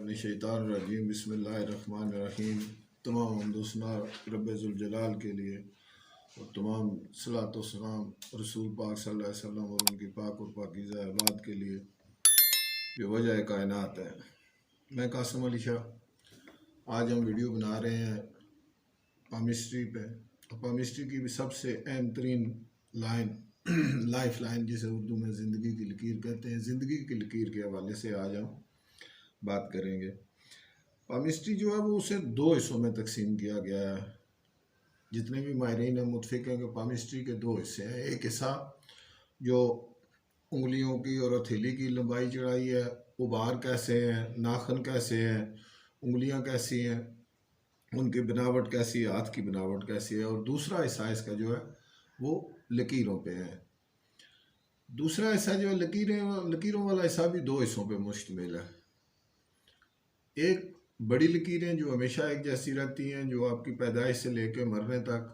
मिनश्शैतानिर्रजीम बिस्मिल्लाहिर्रहमानिर्रहीम। तमाम हमदुसना रब्बे ज़ुल जलाल के लिए और तमाम सलात व सलाम रसूल पाक सल्लल्लाहु अलैहि वसल्लम और उनकी पाक और पाकीज़ा औलाद के लिए जो वजह कायनात है। मैं कासिम अली शाह, आज हम वीडियो बना रहे हैं पामिस्ट्री पे। पामिस्ट्री की भी सबसे अहम तरीन लाइन लाइफ लाइन, जिसे उर्दू में ज़िंदगी की लकीर कहते हैं, ज़िंदगी की लकीर के हवाले से आज हम बात करेंगे। पामिस्ट्री जो है वो उसे दो हिस्सों में तकसीम किया गया है। जितने भी माहिरीन हैं मुत्फिक हैं कि पामिस्ट्री के दो हिस्से हैं। एक हिस्सा जो उंगलियों की और हथेली की लंबाई चौड़ाई है, उभार कैसे हैं, नाखन कैसे हैं, उंगलियां कैसी हैं, उनकी बनावट कैसी है, हाथ की बनावट कैसी है। और दूसरा हिस्सा इसका जो है वो लकीरों पे है। दूसरा हिस्सा जो है लकीरों वाला हिस्सा भी दो हिस्सों पे मुश्तमिल है। एक बड़ी लकीरें जो हमेशा एक जैसी रहती हैं, जो आपकी पैदाइश से लेकर मरने तक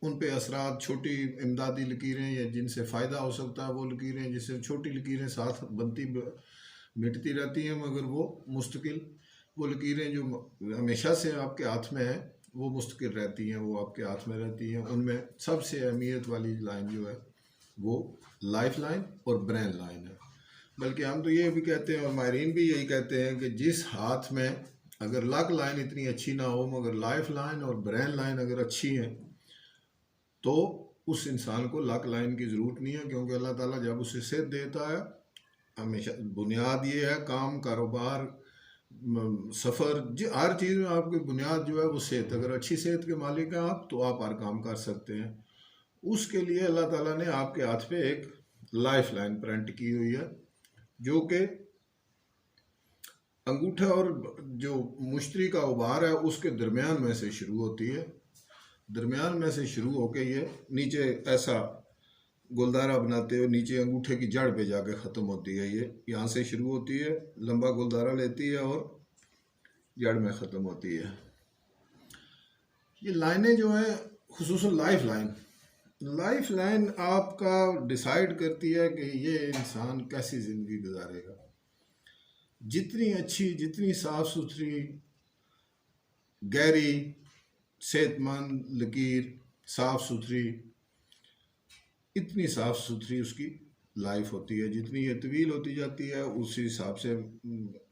उन पे असरात, छोटी इमदादी लकीरें या जिनसे फ़ायदा हो सकता है वो लकीरें, जिससे छोटी लकीरें साथ बनती मिटती रहती हैं, मगर वो मुस्तकिल, वो लकीरें जो हमेशा से आपके हाथ में हैं वो मुस्तकिल रहती हैं, वो आपके हाथ में रहती हैं। उनमें सबसे अहमियत वाली लाइन जो है वो लाइफ लाइन और ब्रेन लाइन है। बल्कि हम तो ये भी कहते हैं और माहिरीन भी यही कहते हैं कि जिस हाथ में अगर लक लाइन इतनी अच्छी ना हो मगर लाइफ लाइन और ब्रेन लाइन अगर अच्छी है तो उस इंसान को लक लाइन की ज़रूरत नहीं है, क्योंकि अल्लाह ताला जब उसे सेहत देता है, हमेशा बुनियाद ये है, काम, कारोबार, सफ़र, हर चीज़ में आपकी बुनियाद जो है वो सेहत। अगर अच्छी सेहत के मालिक हैं आप तो आप हर काम कर सकते हैं। उसके लिए अल्लाह ताला ने आपके हाथ पे एक लाइफ लाइन प्रिंट की हुई है, जो कि अंगूठा और जो मुश्तरी का उभार है उसके दरमियान में से शुरू होती है। दरमियान में से शुरू होकर ये नीचे ऐसा गुलदारा बनाते हुए नीचे अंगूठे की जड़ पे जाके ख़त्म होती है। ये यहाँ से शुरू होती है, लंबा गुलदारा लेती है और जड़ में ख़त्म होती है। ये लाइनें जो हैं खुसूसन लाइफ लाइन आपका डिसाइड करती है कि ये इंसान कैसी ज़िंदगी गुजारेगा। जितनी अच्छी, जितनी साफ़ सुथरी, गहरी, सेहतमंद लकीर, साफ़ सुथरी, इतनी साफ़ सुथरी उसकी लाइफ होती है। जितनी ये तवील होती जाती है उसी हिसाब से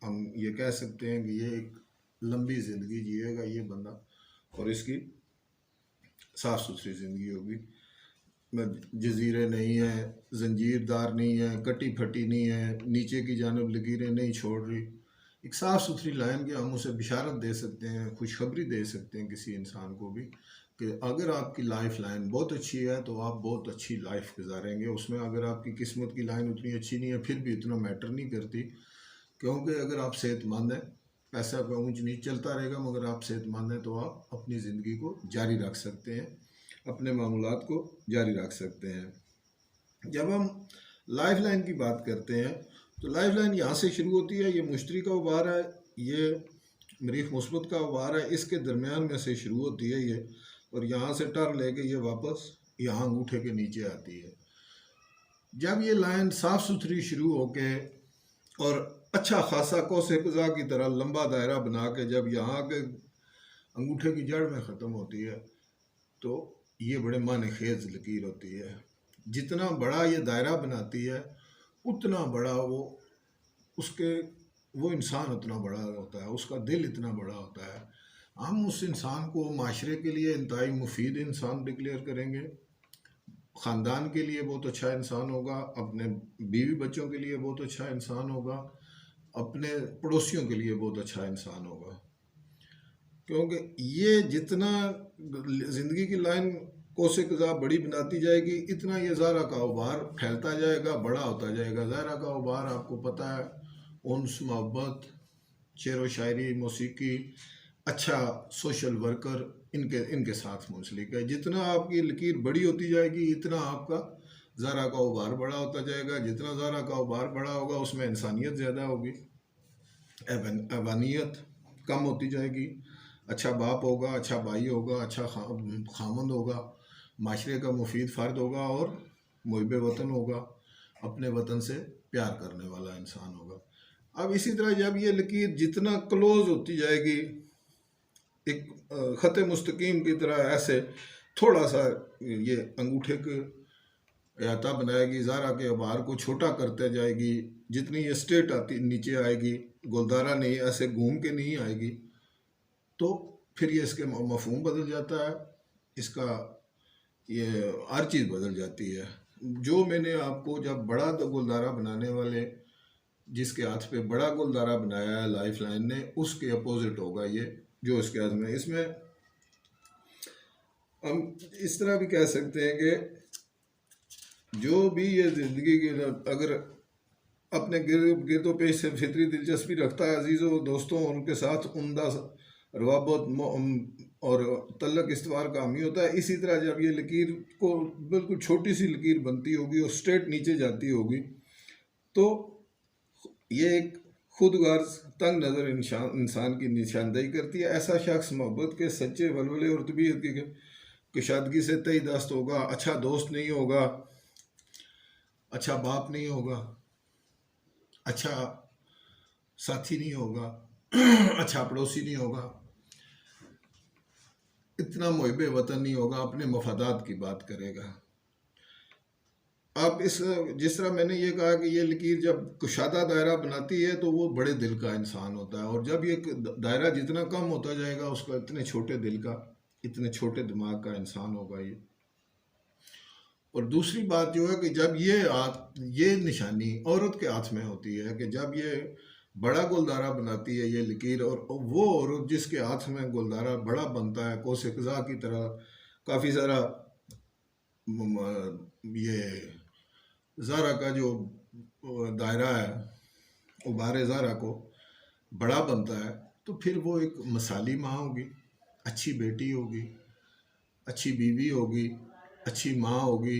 हम ये कह सकते हैं कि ये एक लंबी ज़िंदगी जिएगा ये बंदा, और इसकी साफ़ सुथरी ज़िंदगी होगी। जजीरे नहीं है, जंजीरदार नहीं है, कटी फटी नहीं है, नीचे की जानब लकीरें नहीं छोड़ रही। एक साफ़ सुथरी लाइन के हम उसे बिशारत दे सकते हैं, खुशखबरी दे सकते हैं किसी इंसान को भी कि अगर आपकी लाइफ लाइन बहुत अच्छी है तो आप बहुत अच्छी लाइफ गुजारेंगे। उसमें अगर आपकी किस्मत की लाइन उतनी अच्छी नहीं है फिर भी इतना मैटर नहीं करती, क्योंकि अगर आप सेहतमंद हैं, पैसा का ऊंच नीच चलता रहेगा, मगर आप सेहतमंद हैं तो आप अपनी ज़िंदगी को जारी रख सकते हैं, अपने मामूलात को जारी रख सकते हैं। जब हम लाइफ लाइन की बात करते हैं तो लाइफ लाइन यहाँ से शुरू होती है। ये मुश्तरी का उभार है, ये मरीख मुस्बत का उभार है, इसके दरमियान में से शुरू होती है ये, और यहाँ से टर लेके ये वापस यहाँ अंगूठे के नीचे आती है। जब ये लाइन साफ़ सुथरी शुरू होके और अच्छा खासा कौसे कज़ा की तरह लंबा दायरा बना के जब यहाँ के अंगूठे की जड़ में ख़त्म होती है तो ये बड़े माने खेज लकीर होती है। जितना बड़ा ये दायरा बनाती है उतना बड़ा वो इंसान उतना बड़ा होता है, उसका दिल इतना बड़ा होता है। हम उस इंसान को माशरे के लिए इंतहाई मुफीद इंसान डिक्लेयर करेंगे, ख़ानदान के लिए बहुत अच्छा इंसान होगा, अपने बीवी बच्चों के लिए बहुत अच्छा इंसान होगा, अपने पड़ोसियों के लिए बहुत अच्छा इंसान होगा। क्योंकि ये जितना ज़िंदगी की लाइन कोसे कज़ा बड़ी बनाती जाएगी इतना ये ज़ारा का उभार फैलता जाएगा, बड़ा होता जाएगा। ज़ारा का उभार आपको पता है उन्स, मोहब्बत, शेर व शायरी, मौसीकी, अच्छा सोशल वर्कर, इनके साथ मुंसलिक है। जितना आपकी लकीर बड़ी होती जाएगी इतना आपका ज़ारा का उभार बड़ा होता जाएगा। जितना ज़ारा का उभार बड़ा होगा उसमें इंसानियत ज़्यादा होगी, अवानियत कम होती जाएगी। अच्छा बाप होगा, अच्छा भाई होगा, अच्छा खामंद होगा, माशरे का मुफीद फ़र्द होगा और मुहिब वतन होगा, अपने वतन से प्यार करने वाला इंसान होगा। अब इसी तरह जब ये लकीर जितना क्लोज होती जाएगी, एक ख़त मुस्तकीम की तरह ऐसे थोड़ा सा ये अंगूठे के अहाता बनाएगी, ज़ारा के अबार को छोटा करते जाएगी, जितनी ये स्ट्रेट आती नीचे आएगी, गुलदारा नहीं ऐसे घूम के नहीं आएगी, तो फिर ये इसके मफहूम बदल जाता है, इसका ये हर चीज़ बदल जाती है। जो मैंने आपको जब बड़ा गुलदारा बनाने वाले जिसके हाथ पे बड़ा गुलदारा बनाया है लाइफ लाइन ने, उसके अपोजिट होगा ये जो इसके हाथ में। इसमें हम इस तरह भी कह सकते हैं कि जो भी ये ज़िंदगी की अगर अपने गिरदो पेश से फितरी दिलचस्पी रखता है अजीज़ों दोस्तों, उनके साथ उम्दा रवाबत और तल्लक इस्तवार का हामी होता है। इसी तरह जब ये लकीर को बिल्कुल छोटी सी लकीर बनती होगी और स्ट्रेट नीचे जाती होगी, तो ये एक खुद गर्ज तंग नज़र इंसान की निशानदेही करती है। ऐसा शख्स मोहब्बत के सच्चे वलवले और तबीयत की कुशादगी से तय दस्त होगा, अच्छा दोस्त नहीं होगा, अच्छा बाप नहीं होगा, अच्छा साथी नहीं होगा, अच्छा पड़ोसी नहीं होगा, इतना मुहिब वतन नहीं होगा, अपने मफादात की बात करेगा। अब इस जिस तरह मैंने ये कहा कि ये लकीर जब कुशादा दायरा बनाती है तो वो बड़े दिल का इंसान होता है, और जब ये दायरा जितना कम होता जाएगा उसका इतने छोटे दिल का, इतने छोटे दिमाग का इंसान होगा ये। और दूसरी बात जो है कि जब ये निशानी औरत के हाथ में होती है कि जब ये बड़ा गुलदारा बनाती है ये लकीर, और वो औरत जिसके हाथ में गुलदारा बड़ा बनता है कोसे कज़ा की तरह, काफ़ी सारा ये ज़ारा का जो दायरा है उबारे ज़ारा को बड़ा बनता है, तो फिर वो एक मसाली माँ होगी, अच्छी बेटी होगी, अच्छी बीवी होगी, अच्छी माँ होगी,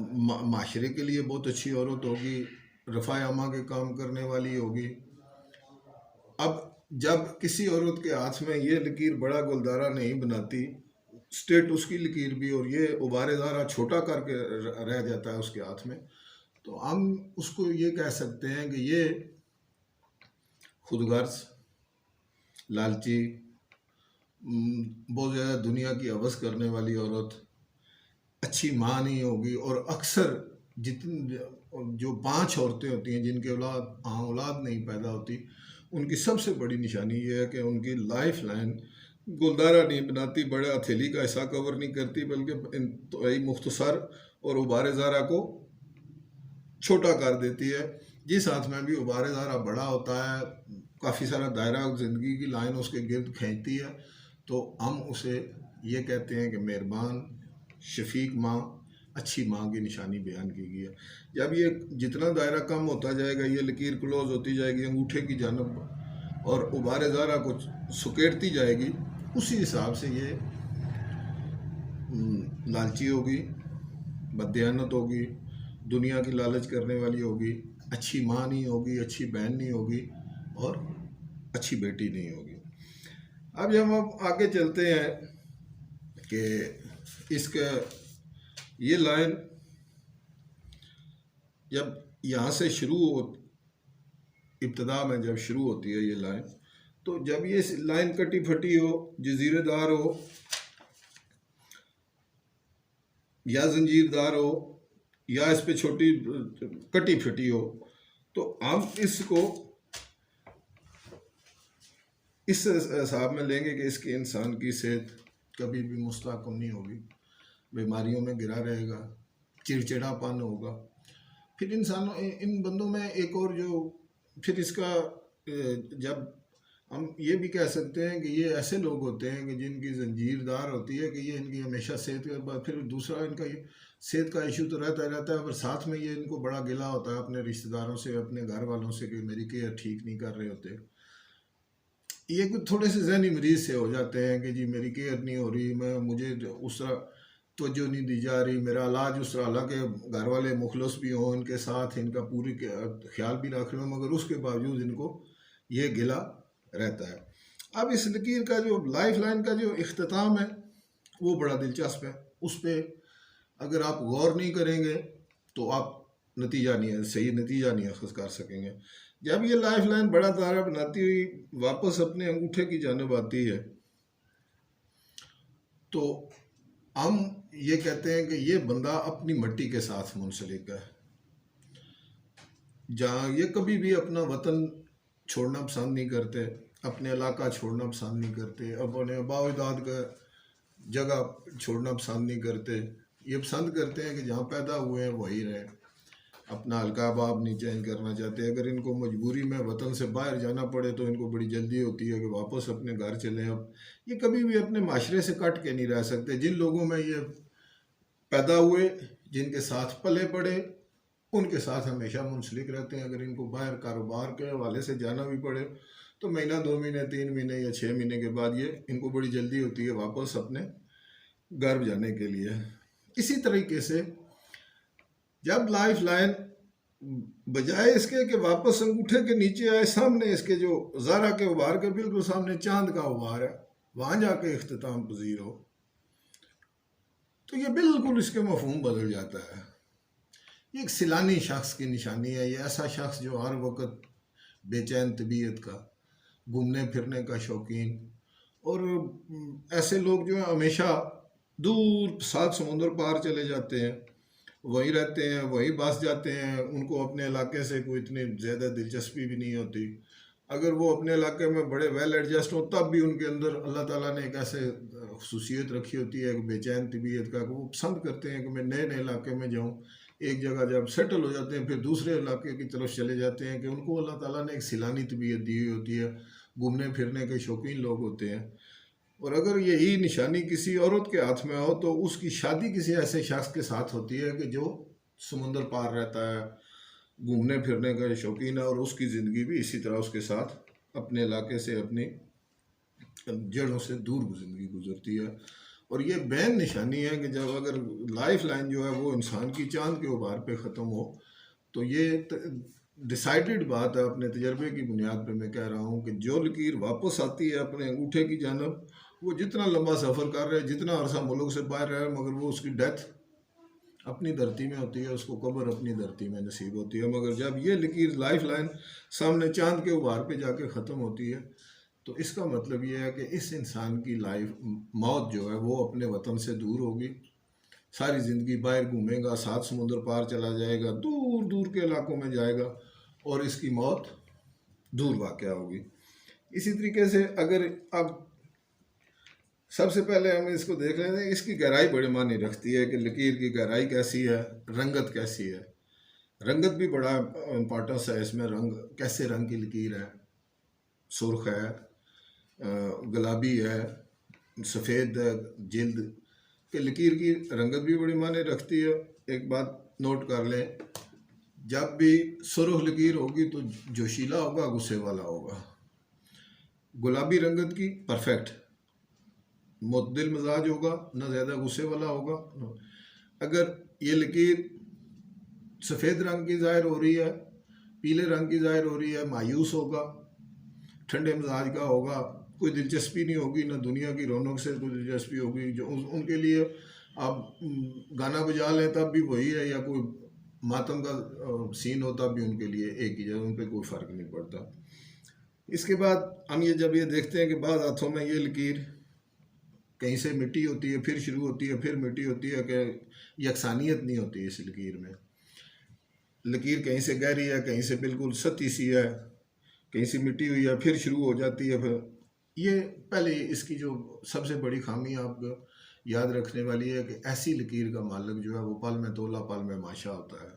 माशरे के लिए बहुत अच्छी औरत होगी, रफ़ा अमा के काम करने वाली होगी। अब जब किसी औरत के हाथ में ये लकीर बड़ा गुलदारा नहीं बनाती, स्ट्रेट उसकी लकीर भी, और ये उबारे ज़ारा छोटा करके रह जाता है उसके हाथ में, तो हम उसको ये कह सकते हैं कि ये खुदगर्ज, लालची, बहुत ज़्यादा दुनिया की हवस करने वाली औरत, अच्छी माँ नहीं होगी। और अक्सर जितनी जो 5 औरतें होती हैं जिनके औलाद नहीं पैदा होती, उनकी सबसे बड़ी निशानी ये है कि उनकी लाइफ लाइन गुलदारा नहीं बनाती, बड़े हथेली का हिस्सा कवर नहीं करती, बल्कि मुख्तसर और उबारे ज़ारा को छोटा कर देती है। जिस हाथ में भी उबारे ज़ारा बड़ा होता है, काफ़ी सारा दायरा ज़िंदगी की लाइन उसके गिर्द खींचती है, तो हम उसे ये कहते हैं कि मेहरबान, शफीक माँ, अच्छी माँ की निशानी बयान की गई है। जब ये जितना दायरा कम होता जाएगा, ये लकीर क्लोज होती जाएगी अंगूठे की जानब और उबारे ज़ारा को सुकेड़ती जाएगी, उसी हिसाब से ये लालची होगी, बददियानत होगी, दुनिया की लालच करने वाली होगी, अच्छी माँ नहीं होगी, अच्छी बहन नहीं होगी, और अच्छी बेटी नहीं होगी। अब जब हम आगे चलते हैं कि इसका ये लाइन जब यहाँ से इब्तदा में जब शुरू होती है ये लाइन, तो जब ये लाइन कटी फटी हो, जजीरेदार हो या जंजीरदार हो या इस पे छोटी कटी फटी हो, तो हम इसको इस हिसाब में लेंगे कि इसकी इंसान की सेहत कभी भी मुस्तहकम नहीं होगी, बीमारियों में गिरा रहेगा, चिड़चिड़ापन होगा। फिर इन बंदों में एक और जो फिर इसका जब हम ये भी कह सकते हैं कि ये ऐसे लोग होते हैं कि जिनकी जंजीरदार होती है कि ये इनकी हमेशा सेहत के बाद, फिर दूसरा इनका ये सेहत का इशू तो रहता है, पर साथ में ये इनको बड़ा गिला होता है अपने रिश्तेदारों से, अपने घर वालों से कि मेरी केयर ठीक नहीं कर रहे होते। ये कुछ थोड़े से जहनी मरीज से हो जाते हैं कि जी मेरी केयर नहीं हो रही, मुझे उस तरह तवज्जो नहीं दी जा रही, मेरा इलाज उस तरह, हालांकि घर वाले मुखलस भी हों इनके साथ, इनका पूरी ख्याल भी रख रहे हो, मगर उसके बावजूद इनको ये गिला रहता है। अब इस लकीर का जो लाइफ लाइन का जो इख्तिताम है वो बड़ा दिलचस्प है। उस पर अगर आप गौर नहीं करेंगे तो आप सही नतीजा नहीं अखज़ कर सकेंगे। जब ये लाइफ लाइन बड़ा तारा बनाती हुई वापस अपने अंगूठे की जानिब आती है तो हम ये कहते हैं कि ये बंदा अपनी मट्टी के साथ मुंसलिक है, जहाँ ये कभी भी अपना वतन छोड़ना पसंद नहीं करते, अपने इलाका छोड़ना पसंद नहीं करते, अपने बावदाद का जगह छोड़ना पसंद नहीं करते। ये पसंद करते हैं कि जहाँ पैदा हुए हैं वहीं रहें, अपना हल्का बाब नहीं चेंज करना चाहते। अगर इनको मजबूरी में वतन से बाहर जाना पड़े तो इनको बड़ी जल्दी होती है कि वापस अपने घर चलें। अब ये कभी भी अपने माशरे से कट के नहीं रह सकते। जिन लोगों में ये पैदा हुए, जिनके साथ पले पड़े, उनके साथ हमेशा मुंसलिक रहते हैं। अगर इनको बाहर कारोबार के हवाले से जाना भी पड़े तो महीना, 2 महीने, 3 महीने या 6 महीने के बाद ये इनको बड़ी जल्दी होती है वापस अपने घर जाने के लिए। इसी तरीके से जब लाइफ लाइन बजाय इसके कि वापस अंगूठे के नीचे आए, सामने इसके जो ज़ारा के उभार के बिल्कुल सामने चांद का उभार है, वहाँ जाके इख्तिताम पजीर हो, तो ये बिल्कुल इसके मफहूम बदल जाता है। ये एक सिलानी शख्स की निशानी है। ये ऐसा शख्स जो हर वक्त बेचैन तबीयत का, घूमने फिरने का शौकीन, और ऐसे लोग जो है हमेशा दूर 7 समुंदर पार चले जाते हैं, वहीं रहते हैं, वहीं बस जाते हैं। उनको अपने इलाके से कोई इतनी ज़्यादा दिलचस्पी भी नहीं होती। अगर वो अपने इलाके में बड़े वेल एडजस्ट हो तब भी उनके अंदर अल्लाह ताला ने एक ऐसे खसूसियत रखी होती है बेचैन तबीयत का, कि वो पसंद करते हैं कि मैं नए नए इलाके में जाऊँ। एक जगह जब सेटल हो जाते हैं फिर दूसरे इलाके की तरफ चले जाते हैं, कि उनको अल्लाह ताला ने एक सिलानी तबीयत दी हुई होती है, घूमने फिरने के शौकीन लोग होते हैं। और अगर यही निशानी किसी औरत के हाथ में हो तो उसकी शादी किसी ऐसे शख्स के साथ होती है कि जो समुंदर पार रहता है, घूमने फिरने का शौकीन है, और उसकी ज़िंदगी भी इसी तरह उसके साथ अपने इलाके से, अपनी जड़ों से दूर ज़िंदगी गुजरती है। और ये बैन निशानी है कि जब अगर लाइफ लाइन जो है वो इंसान की चांद के उभार पे ख़त्म हो तो ये डिसाइडेड बात है, अपने तजर्बे की बुनियाद पे मैं कह रहा हूँ कि जो लकीर वापस आती है अपने अंगूठे की जानब, वो जितना लंबा सफ़र कर रहे, जितना अरसा मुल्क से बाहर रहे, मगर वो उसकी डेथ अपनी धरती में होती है, उसको कब्र अपनी धरती में नसीब होती है। मगर जब ये लकीर लाइफ लाइन सामने चांद के उभार पे जाके ख़त्म होती है तो इसका मतलब ये है कि इस इंसान की लाइफ, मौत जो है वो अपने वतन से दूर होगी, सारी ज़िंदगी बाहर घूमेगा, 7 समुंदर पार चला जाएगा, दूर दूर के इलाकों में जाएगा और इसकी मौत दूर वाक़या होगी। इसी तरीके से अगर अब सबसे पहले हम इसको देख लेते हैं, इसकी गहराई बड़े मायने रखती है कि लकीर की गहराई कैसी है, रंगत कैसी है। रंगत भी बड़ा इम्पोर्टेंस है इसमें। रंग कैसे रंग की लकीर है, सुर्ख है, गुलाबी है, सफ़ेद जिल्द के लकीर की रंगत भी बड़ी मायने रखती है। एक बात नोट कर लें, जब भी सुर्ख लकीर होगी तो जोशीला होगा, गुस्से वाला होगा। गुलाबी रंगत की परफेक्ट मुतदिल मिजाज होगा, ना ज़्यादा गुस्से वाला होगा। अगर ये लकीर सफ़ेद रंग की ज़ाहिर हो रही है, पीले रंग की ज़ाहिर हो रही है, मायूस होगा, ठंडे मिजाज का होगा, कोई दिलचस्पी नहीं होगी, ना दुनिया की रौनक से कोई दिलचस्पी होगी। जो उनके लिए आप गाना बजा लें तब भी वही है, या कोई मातम का सीन हो तब भी उनके लिए एक ही है, उन पर कोई फ़र्क नहीं पड़ता। इसके बाद हम जब ये देखते हैं कि बाद हाथों में ये लकीर कहीं से मिट्टी होती है, फिर शुरू होती है, फिर मिट्टी होती है, कि यकसानियत नहीं होती है इस लकीर में। लकीर कहीं से गहरी है, कहीं से बिल्कुल सती सी है, कहीं से मिट्टी हुई है, फिर शुरू हो जाती है। फिर ये पहले इसकी जो सबसे बड़ी खामी आपको याद रखने वाली है कि ऐसी लकीर का मालिक जो है वो पल में तोला, पल में माशा होता है।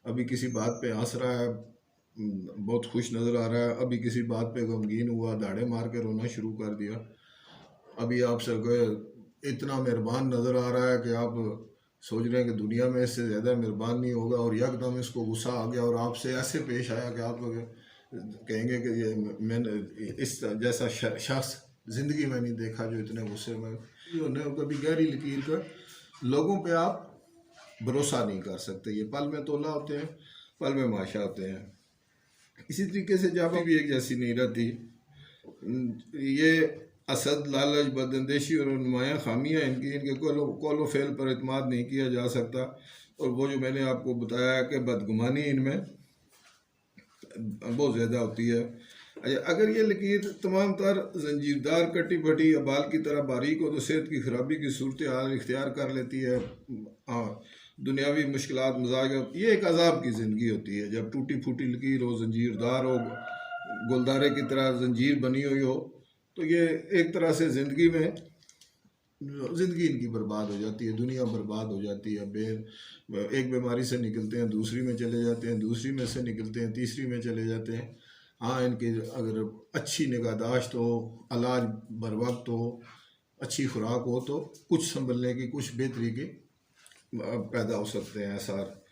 अभी किसी बात पे हंस रहा है, बहुत खुश नज़र आ रहा है, अभी किसी बात पे गमगीन हुआ, दाढ़े मार के रोना शुरू कर दिया, अभी आपसे इतना मेहरबान नज़र आ रहा है कि आप सोच रहे हैं कि दुनिया में इससे ज़्यादा मेहरबान नहीं होगा, और यकदम इसको गुस्सा आ गया और आपसे ऐसे पेश आया कि आप कहेंगे कि ये मैंने इस जैसा शख्स ज़िंदगी में नहीं देखा जो इतने गुस्से में। कभी गहरी लकीर का लोगों पे आप भरोसा नहीं कर सकते, ये पल में तोला होते हैं, पल में माशा होते हैं। इसी तरीके से जब भी एक जैसी नहीं रहती। ये असद, लालच, बदअंदेशी और नुमायाँ खामियाँ इनके कौलो फ़ेल पर एतमाद नहीं किया जा सकता। और वो जो मैंने आपको बताया कि बदगुमानी इनमें बहुत ज़्यादा होती है। अच्छा, अगर ये लकीर तमाम तर जंजीरदार कटी फटी या बाल की तरह बारीक हो तो सेहत की खराबी की सूरत हाल इख्तियार कर लेती है। हाँ, दुनियावी मुश्किलात मजाक, ये एक अजाब की ज़िंदगी होती है। जब टूटी फूटी लकीर हो, जंजीरदार हो, गुलदारे की तरह जंजीर बनी हुई हो, तो ये एक तरह से ज़िंदगी इनकी बर्बाद हो जाती है, दुनिया बर्बाद हो जाती है। एक बीमारी से निकलते हैं, दूसरी में चले जाते हैं, दूसरी में से निकलते हैं, तीसरी में चले जाते हैं। हाँ, इनकी अगर अच्छी निगाहदाश्त हो, इलाज बर वक्त हो, अच्छी खुराक हो तो कुछ संभलने की, कुछ बेहतरी की पैदा हो सकते हैं आसार।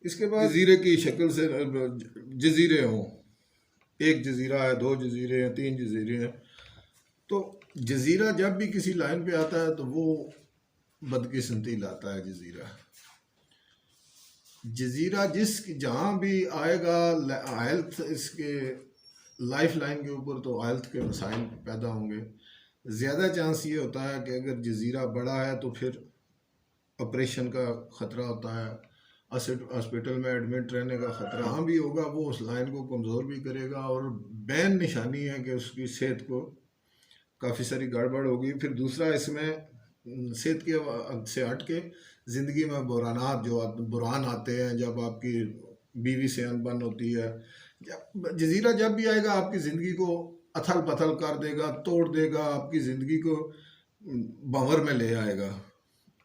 इसके बाद जजीरे की शक्ल से जजीरे हों, एक जजीरा है, दो जजीरे हैं, तीन जजीरे हैं, तो जजीरा जब भी किसी लाइन पे आता है तो वो बदकिस्मती लाता है। जजीरा जहाँ भी आएगा हेल्थ, इसके लाइफ लाइन के ऊपर तो हेल्थ के मसाइल पैदा होंगे। ज़्यादा चांस ये होता है कि अगर जजीरा बड़ा है तो फिर ऑपरेशन का ख़तरा होता है, हॉस्पिटल में एडमिट रहने का ख़तरा हाँ भी होगा, वो उस लाइन को कमज़ोर भी करेगा। और बैन निशानी है कि उसकी सेहत को काफ़ी सारी गड़बड़ होगी। फिर दूसरा, इसमें सेहत के से हट के ज़िंदगी में बुरान आते हैं। जब आपकी बीवी से अनबन होती है, जजीरा जब भी आएगा आपकी ज़िंदगी को अथल पथल कर देगा, तोड़ देगा, आपकी ज़िंदगी को भंवर में ले आएगा।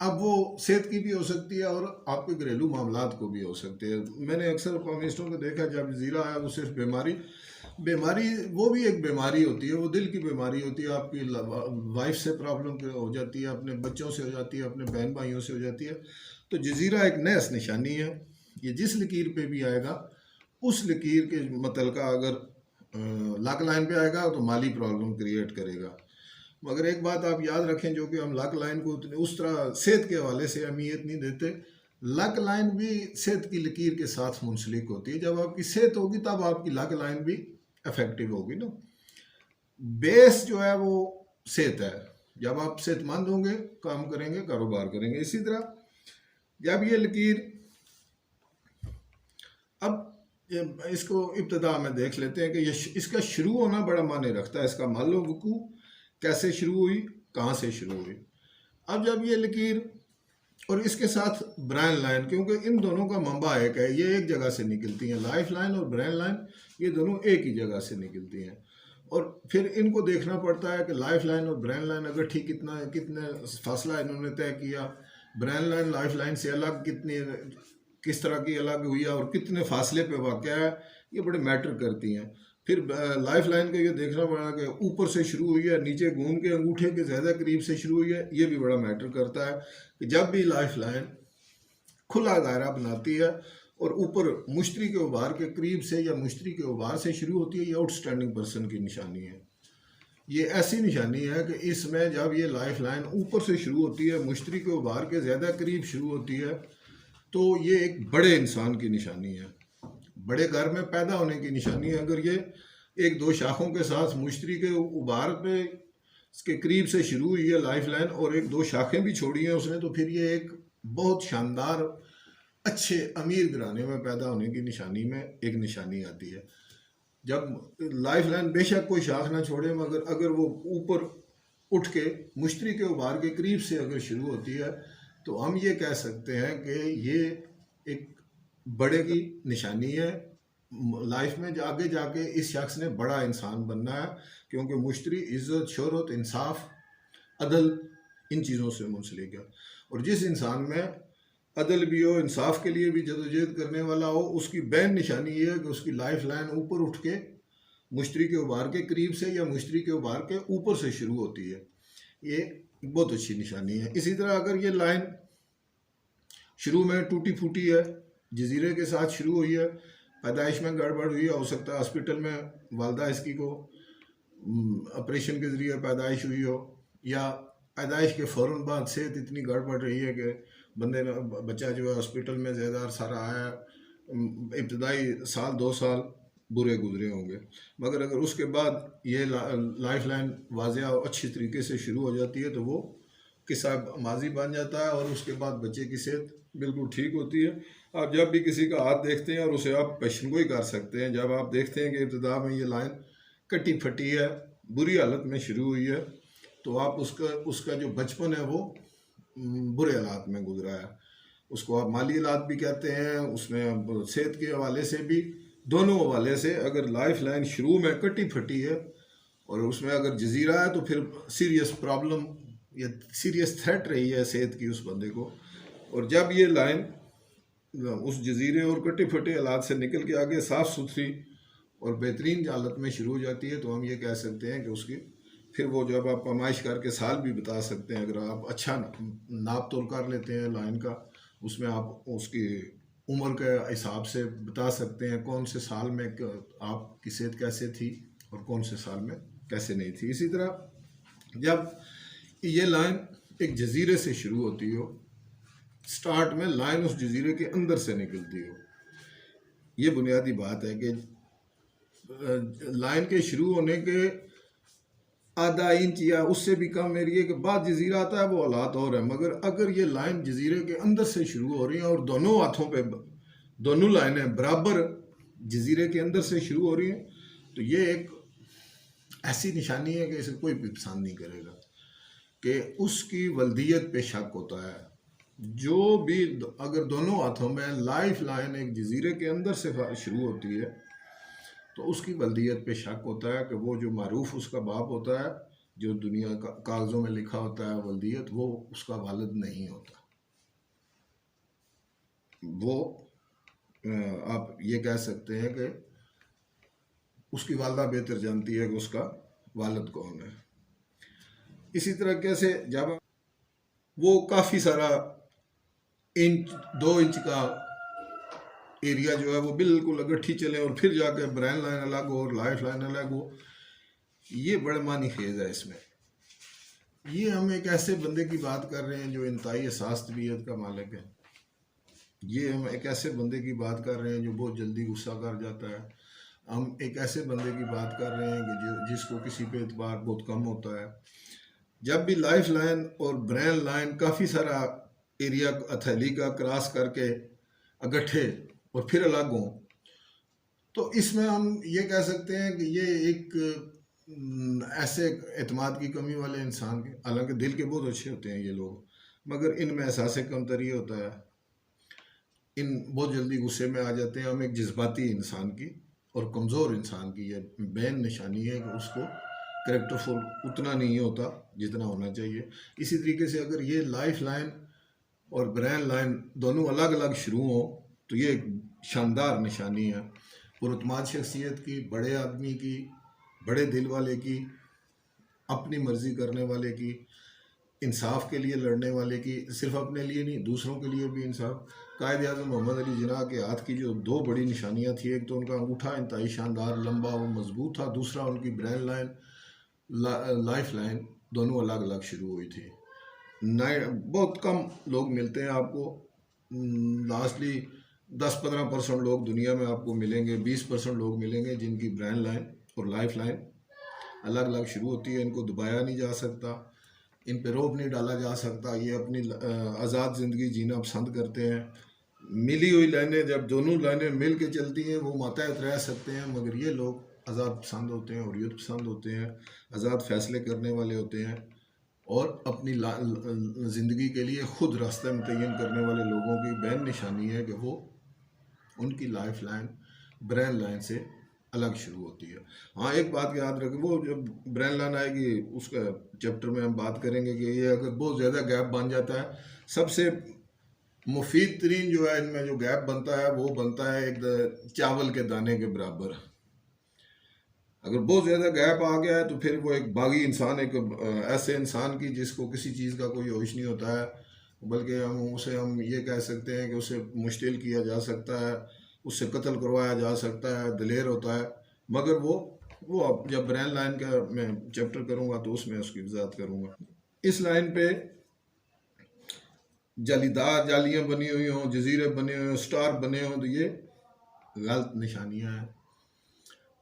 अब वो सेहत की भी हो सकती है और आपके घरेलू मामलात को भी हो सकते हैं। मैंने अक्सर कम्युनिस्टों को देखा, जब जजीरा आया वो सिर्फ बीमारी वो भी एक बीमारी होती है, वो दिल की बीमारी होती है। आपकी वाइफ से प्रॉब्लम हो जाती है, अपने बच्चों से हो जाती है, अपने बहन भाइयों से हो जाती है। तो जजीरा एक नैस निशानी है। ये जिस लकीर पे भी आएगा, उस लकीर के मतलका अगर लक लाइन पे आएगा तो माली प्रॉब्लम क्रिएट करेगा। मगर एक बात आप याद रखें, जो कि हम लक लाइन को उस तरह सेहत के हवाले से अहमियत नहीं देते, लक लाइन भी सेहत की लकीर के साथ मुंसलिक होती है। जब आपकी सेहत होगी तब आपकी लक लाइन भी इफेक्टिव होगी ना। बेस जो है वो सेहत है। जब आप सेहतमंद होंगे, काम करेंगे, कारोबार करेंगे। इसी तरह जब ये लकीर, अब इसको इब्तदा में देख लेते हैं कि ये इसका शुरू होना बड़ा मायने रखता है। इसका मालूम वकू कैसे शुरू हुई, कहाँ से शुरू हुई। अब जब ये लकीर और इसके साथ ब्रेन लाइन, क्योंकि इन दोनों का मंबा एक है, ये एक जगह से निकलती हैं। लाइफ लाइन और ब्रेन लाइन ये दोनों एक ही जगह से निकलती हैं। और फिर इनको देखना पड़ता है कि लाइफ लाइन और ब्रेन लाइन अगर ठीक कितने फासला इन्होंने तय किया, ब्रेन लाइन लाइफ लाइन से अलग किस तरह की अलग हुई है और कितने फासले पे वाक़या है, ये बड़े मैटर करती हैं। फिर लाइफ लाइन को ये देखना पड़ा कि ऊपर से शुरू हुई है, नीचे घूम के अंगूठे के ज़्यादा करीब से शुरू हुई है, ये भी बड़ा मैटर करता है कि जब भी लाइफ लाइन खुला दायरा बनाती है और ऊपर मुश्तरी के उभार के करीब से या मुश्तरी के उभार से शुरू होती है, ये आउटस्टैंडिंग पर्सन की निशानी है। ये ऐसी निशानी है कि इसमें जब ये लाइफ लाइन ऊपर से शुरू होती है, मुश्तरी के उभार के ज़्यादा करीब शुरू होती है, तो ये एक बड़े इंसान की निशानी है, बड़े घर में पैदा होने की निशानी है। अगर ये एक दो शाखों के साथ मुश्तरी के उभार पे इसके करीब से शुरू हुई है लाइफ लाइन और एक दो शाखें भी छोड़ी हैं उसने, तो फिर ये एक बहुत शानदार अच्छे अमीर घराने में पैदा होने की निशानी में एक निशानी आती है। जब लाइफ लाइन बेशक कोई शाख ना छोड़े, मगर अगर वो ऊपर उठ के मुश्तरी के उभार के करीब से अगर शुरू होती है, तो हम ये कह सकते हैं कि ये एक बड़े की निशानी है। लाइफ में आगे जाके इस शख्स ने बड़ा इंसान बनना है, क्योंकि मुश्तरी इज़्ज़त, शोहरत, इंसाफ, अदल इन चीज़ों से मुंसलिक है। और जिस इंसान में अदल भी हो, इंसाफ के लिए भी जदोजहद करने वाला हो, उसकी बैन निशानी ये है कि उसकी लाइफ लाइन ऊपर उठ के मुश्तरी के उभार के करीब से या मुश्तरी के उभार के ऊपर से शुरू होती है। ये बहुत अच्छी निशानी है। इसी तरह अगर ये लाइन शुरू में टूटी फूटी है, जजीरे के साथ शुरू हुई है, पैदाइश में गड़बड़ हुई है, हो सकता है हॉस्पिटल में वालदा इसकी को ऑपरेशन के ज़रिए पैदाइश हुई हो, या पैदाइश के फ़ौरन बाद सेहत इतनी गड़बड़ रही है कि बच्चा जो है हॉस्पिटल में ज़्यादा अरसा रहा है, इब्तदाई साल 2 साल बुरे गुजरे होंगे। मगर अगर उसके बाद ये लाइफ लाइन वाज़िया और अच्छी तरीके से शुरू हो जाती है, तो वो किस्सा माजी बन जाता है और उसके बाद बच्चे की सेहत बिल्कुल ठीक होती है। आप जब भी किसी का हाथ देखते हैं और उसे आप पेशन गोई कर सकते हैं, जब आप देखते हैं कि इब्तिदा में ये लाइन कटी फटी है, बुरी हालत में शुरू हुई है, तो आप उसका उसका जो बचपन है वो बुरे हालात में गुजरा है। उसको आप माली हालात भी कहते हैं, उसमें अब सेहत के हवाले से भी, दोनों हवाले से अगर लाइफ लाइन शुरू में कटी फटी है और उसमें अगर जजीरा है, तो फिर सीरियस प्रॉब्लम या सीरियस थ्रेट रही है सेहत की उस बंदे को। और जब ये लाइन उस जजीरे और कटे फटे हालात से निकल के आगे साफ़ सुथरी और बेहतरीन हालत में शुरू हो जाती है, तो हम ये कह सकते हैं कि उसकी फिर वो जब आप पैमाइश करके साल भी बता सकते हैं, अगर आप अच्छा नाप तोल कर लेते हैं लाइन का, उसमें आप उसकी उम्र के हिसाब से बता सकते हैं कौन से साल में आपकी सेहत कैसे थी और कौन से साल में कैसे नहीं थी। इसी तरह जब ये लाइन एक जजीरे से शुरू होती हो, स्टार्ट में लाइन उस जजीरे के अंदर से निकलती हो, ये बुनियादी बात है कि लाइन के शुरू होने के आधा इंच या उससे भी कम एरिए के बाद जजीरा आता है, वो हालात और है। मगर अगर ये लाइन जजीरे के अंदर से शुरू हो रही है और दोनों हाथों पे दोनों लाइनें बराबर जजीरे के अंदर से शुरू हो रही हैं, तो ये एक ऐसी निशानी है कि इसे कोई भी पसंद नहीं करेगा कि उसकी वल्दियत पे शक होता है। जो भी अगर दोनों हाथों में लाइफ लाइन एक जजीरे के अंदर से शुरू होती है, तो उसकी वल्दियत पे शक होता है कि वो जो मारूफ उसका बाप होता है, जो दुनिया का कागज़ों में लिखा होता है वल्दियत, वो उसका वालिद नहीं होता। वो आप ये कह सकते हैं कि उसकी वालदा बेहतर जानती है कि उसका वालिद कौन है। इसी तरीके से जब वो काफ़ी सारा इंच 2 इंच का एरिया जो है वो बिल्कुल अगट्ठी चले और फिर जाकर ब्रेन लाइन अलग हो और लाइफ लाइन अलग हो, ये बड़े मानी खेज है इसमें। ये हम एक ऐसे बंदे की बात कर रहे हैं जो इंतहाई एहसास तबीयत का मालिक है। ये हम एक ऐसे बंदे की बात कर रहे हैं जो बहुत जल्दी गुस्सा कर जाता है। हम एक ऐसे बंदे की बात कर रहे हैं कि जिसको किसी पे एतबार बहुत कम होता है। जब भी लाइफ लाइन और ब्रेन लाइन काफ़ी सारा एरिया हथेली का क्रॉस करके अगट्ठे और फिर अलग हों, तो इसमें हम ये कह सकते हैं कि ये एक ऐसे एतमाद की कमी वाले इंसान के, हालांकि दिल के बहुत अच्छे होते हैं ये लोग, मगर इनमें एहसास कमतरी होता है, इन बहुत जल्दी गुस्से में आ जाते हैं। हम एक जज्बाती इंसान की और कमज़ोर इंसान की ये बैन निशानी है कि उसको करेक्टरफुल उतना नहीं होता जितना होना चाहिए। इसी तरीके से अगर ये लाइफ लाइन और ब्रेन लाइन दोनों अलग अलग शुरू हो, तो ये एक शानदार निशानी है पुरतमाद शख्सियत की, बड़े आदमी की, बड़े दिल वाले की, अपनी मर्ज़ी करने वाले की, इंसाफ के लिए लड़ने वाले की, सिर्फ अपने लिए नहीं दूसरों के लिए भी इंसाफ। कायद आज़म मोहम्मद अली जिन्ना के हाथ की जो दो बड़ी निशानियां थी, एक तो उनका अंगूठा इंतहाई शानदार लंबा और मजबूत था, दूसरा उनकी ब्रेन लाइन लाइफ लाइन दोनों अलग अलग शुरू हुई थी। बहुत कम लोग मिलते हैं आपको, लास्टली 10-15% लोग दुनिया में आपको मिलेंगे, 20% लोग मिलेंगे जिनकी ब्रेन लाइन और लाइफ लाइन अलग अलग शुरू होती है। इनको दबाया नहीं जा सकता, इन पे रोब नहीं डाला जा सकता, ये अपनी आज़ाद ज़िंदगी जीना पसंद करते हैं। मिली हुई लाइनें जब दोनों लाइनें मिल के चलती हैं वो मातहत रह सकते हैं, मगर ये लोग आज़ाद पसंद होते हैं, हुर्रियत पसंद होते हैं, आज़ाद फैसले करने वाले होते हैं और अपनी ज़िंदगी के लिए ख़ुद रास्ता मुतय्यन करने वाले लोगों की बैन निशानी है कि वो उनकी लाइफ लाइन ब्रेन लाइन से अलग शुरू होती है। हाँ, एक बात याद रखें, वो जब ब्रेन लाइन आएगी उसका चैप्टर में हम बात करेंगे कि ये अगर बहुत ज़्यादा गैप बन जाता है, सबसे मुफीद तरीन जो है इनमें जो गैप बनता है वो बनता है एक चावल के दाने के बराबर। अगर बहुत ज़्यादा गैप आ गया है तो फिर वो एक बागी इंसान, एक ऐसे इंसान की जिसको किसी चीज़ का कोई होश नहीं होता है, बल्कि हम ये कह सकते हैं कि उसे मुश्तिल किया जा सकता है, उससे कत्ल करवाया जा सकता है, दिलेर होता है। मगर वो अब जब ब्रेन लाइन का मैं चैप्टर करूँगा तो उसमें उसकी वजाहत करूँगा। इस लाइन पे जालीदार जालियाँ बनी हुई हों, जजीरे बने हुए हों, स्टार बने हों, तो ये गलत निशानियाँ हैं।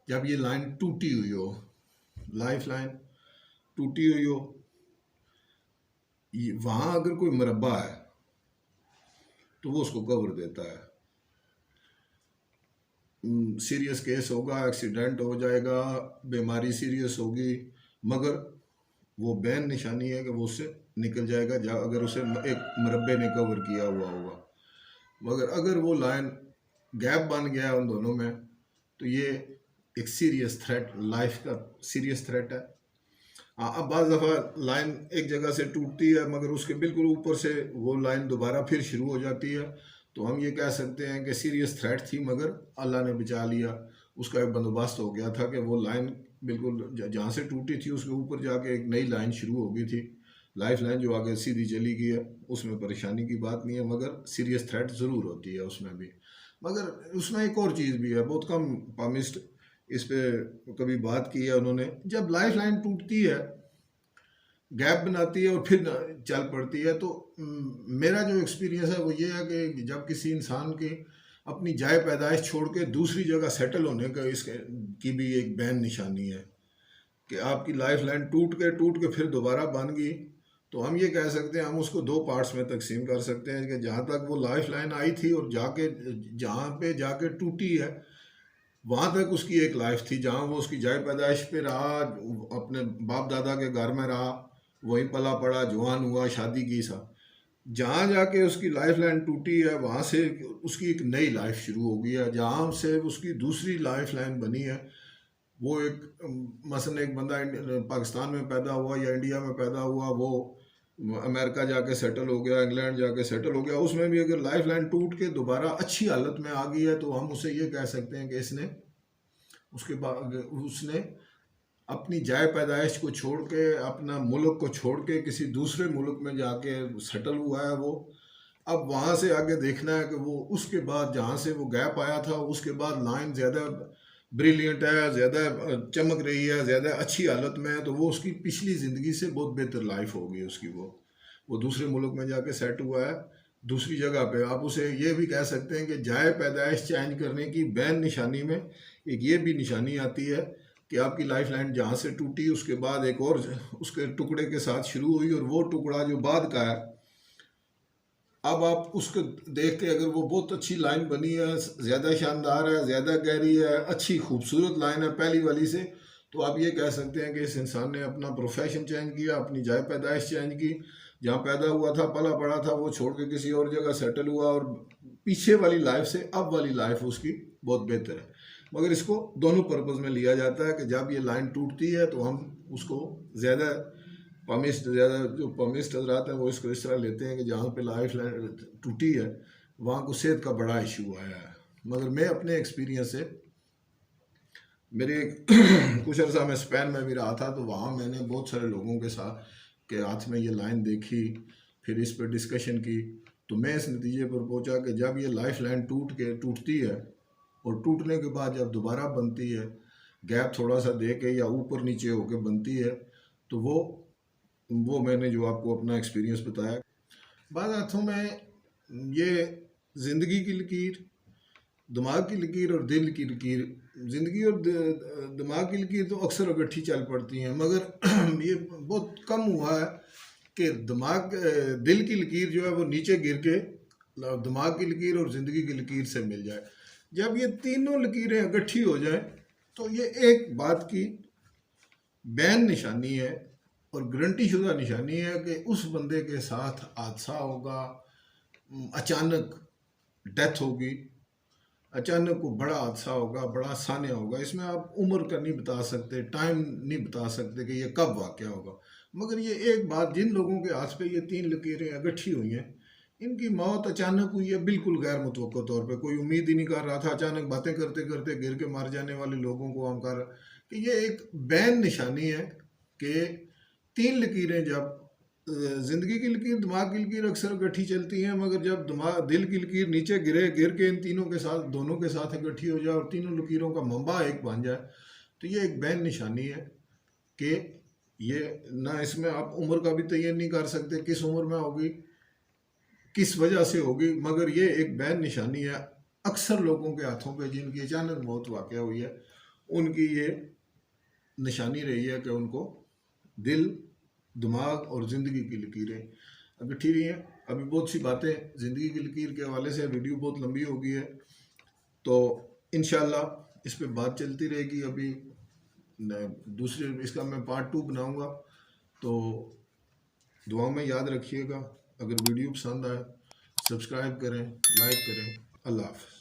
जब ये लाइन टूटी हुई हो, लाइफ लाइन टूटी हुई हो, वहाँ अगर कोई मरबा है तो वो उसको कवर देता है। सीरियस केस होगा, एक्सीडेंट हो जाएगा, बीमारी सीरियस होगी, मगर वो बैन निशानी है कि वो उससे निकल जाएगा अगर उसे एक मरबे ने कवर किया हुआ होगा। मगर अगर वो लाइन गैप बन गया उन दोनों में, तो ये एक सीरियस थ्रेट, लाइफ का सीरियस थ्रेट है। हाँ, अब बाज़ दफ़ा लाइन एक जगह से टूटती है मगर उसके बिल्कुल ऊपर से वो लाइन दोबारा फिर शुरू हो जाती है, तो हम ये कह सकते हैं कि सीरियस थ्रेट थी मगर अल्लाह ने बचा लिया। उसका एक बंदोबस्त हो गया था कि वो लाइन बिल्कुल जहाँ से टूटी थी उसके ऊपर जाके एक नई लाइन शुरू हो गई थी, लाइफ लाइन जो आगे सीधी चली गई है। उसमें परेशानी की बात नहीं है, मगर सीरियस थ्रेट ज़रूर होती है उसमें भी। मगर उसमें एक और चीज़ भी है, बहुत कम पामिस्ट इस पे कभी बात की है उन्होंने। जब लाइफ लाइन टूटती है, गैप बनाती है और फिर चल पड़ती है, तो मेरा जो एक्सपीरियंस है वो ये है कि जब किसी इंसान के अपनी जाए पैदाइश छोड़ के दूसरी जगह सेटल होने का इसके की भी एक बैन निशानी है कि आपकी लाइफ लाइन टूट के फिर दोबारा बन गई। तो हम ये कह सकते हैं, हम उसको दो पार्ट्स में तकसीम कर सकते हैं कि जहाँ तक वो लाइफ लाइन आई थी और जहाँ पे जाके टूटी है, वहाँ तक उसकी एक लाइफ थी जहाँ वो उसकी जाए पैदाइश पे रहा, अपने बाप दादा के घर में रहा, वहीं पला पड़ा, जवान हुआ, शादी की सा। जहाँ जाके उसकी लाइफ लाइन टूटी है वहाँ से उसकी एक नई लाइफ शुरू हो गई है, जहाँ से उसकी दूसरी लाइफ लाइन बनी है। वो एक मसलन एक बंदा पाकिस्तान में पैदा हुआ या इंडिया में पैदा हुआ, वो अमेरिका जाके सेटल हो गया, इंग्लैंड जाके सेटल हो गया, उसमें भी अगर लाइफ लाइन टूट के दोबारा अच्छी हालत में आ गई है तो हम उसे ये कह सकते हैं कि इसने उसके बाद उसने अपनी जाए पैदाइश को छोड़ के, अपना मुल्क को छोड़ के किसी दूसरे मुल्क में जाके सेटल हुआ है वो। अब वहाँ से आगे देखना है कि वो उसके बाद जहाँ से वो गैप आया था उसके बाद लाइन ज़्यादा ब्रिलियंट है, ज़्यादा चमक रही है, ज़्यादा अच्छी हालत में है, तो वो उसकी पिछली ज़िंदगी से बहुत बेहतर लाइफ होगी उसकी। वो दूसरे मुल्क में जाके सेट हुआ है दूसरी जगह पे। आप उसे ये भी कह सकते हैं कि जाए पैदाइश चेंज करने की बैन निशानी में एक ये भी निशानी आती है कि आपकी लाइफ लाइन जहाँ से टूटी उसके बाद एक और उसके टुकड़े के साथ शुरू हुई, और वो टुकड़ा जो बाद का है, अब आप उसको देख के अगर वो बहुत अच्छी लाइन बनी है, ज़्यादा शानदार है, ज़्यादा गहरी है, अच्छी खूबसूरत लाइन है पहली वाली से, तो आप ये कह सकते हैं कि इस इंसान ने अपना प्रोफेशन चेंज किया, अपनी जाए पैदाइश चेंज की, जहाँ पैदा हुआ था, पला पड़ा था, वो छोड़ के किसी और जगह सेटल हुआ, और पीछे वाली लाइफ से अब वाली लाइफ उसकी बहुत बेहतर है। मगर इसको दोनों पर्पज़ में लिया जाता है कि जब ये लाइन टूटती है तो हम उसको ज़्यादा पमिस्ट, ज़्यादा जो पमिस्ट हजरात हैं वो इसको इस तरह लेते हैं कि जहाँ पे लाइफ लाइन टूटी है वहाँ को सेहत का बड़ा इशू आया है। मगर मैं अपने एक्सपीरियंस से, मेरे कुछ अर्सा में स्पेन में भी रहा था, तो वहाँ मैंने बहुत सारे लोगों के साथ के हाथ में ये लाइन देखी, फिर इस पर डिस्कशन की, तो मैं इस नतीजे पर पहुँचा कि जब ये लाइफ लाइन टूटती है और टूटने के बाद जब दोबारा बनती है, गैप थोड़ा सा दे के या ऊपर नीचे होकर बनती है, तो वो मैंने जो आपको अपना एक्सपीरियंस बताया। बाद हाथों में ये ज़िंदगी की लकीर, दिमाग की लकीर और दिल की लकीर, ज़िंदगी और दिमाग की लकीर तो अक्सर इकट्ठी चल पड़ती हैं, मगर ये बहुत कम हुआ है कि दिल की लकीर जो है वो नीचे गिर के दिमाग की लकीर और ज़िंदगी की लकीर से मिल जाए। जब ये तीनों लकीरें इकट्ठी हो जाए तो ये एक बात की बैन निशानी है और गारंटी शुदा निशानी है कि उस बंदे के साथ हादसा होगा, अचानक डेथ होगी, अचानक को बड़ा हादसा होगा, बड़ा सान्या होगा। इसमें आप उम्र का नहीं बता सकते, टाइम नहीं बता सकते कि ये कब वाक़या होगा। मगर ये एक बात, जिन लोगों के हाथ पे ये तीन लकीरें इकट्ठी हुई हैं, इनकी मौत अचानक हुई है, बिल्कुल गैर मुतवक्को तौर पे, कोई उम्मीद ही नहीं कर रहा था। अचानक बातें करते करते गिर के मार जाने वाले लोगों को हम कर कि ये एक बैन निशानी है कि तीन लकीरें जब ज़िंदगी की लकीर, दिमाग की लकीर अक्सर इकट्ठी चलती हैं, मगर जब दिल की लकीर नीचे गिर के इन तीनों के साथ, दोनों के साथ इकट्ठी हो जाए और तीनों लकीरों का मंबा एक बन जाए, तो ये एक बैन निशानी है कि ये ना, इसमें आप उम्र का भी तयन नहीं कर सकते किस उम्र में होगी, किस वजह से होगी, मगर ये एक बैन निशानी है। अक्सर लोगों के हाथों पे जिनकी अचानक मौत वाक़या हुई है, उनकी ये निशानी रही है कि उनको दिल, दिमाग और ज़िंदगी की लकीरें इकट्ठी रही हैं। अभी बहुत सी बातें ज़िंदगी की लकीर के हवाले से, वीडियो बहुत लंबी हो गई है, तो इंशाल्लाह इस पे बात चलती रहेगी। अभी दूसरे इसका मैं पार्ट 2 बनाऊंगा, तो दुआओं में याद रखिएगा। अगर वीडियो पसंद आए सब्सक्राइब करें, लाइक करें। अल्लाह हाफ़िज़।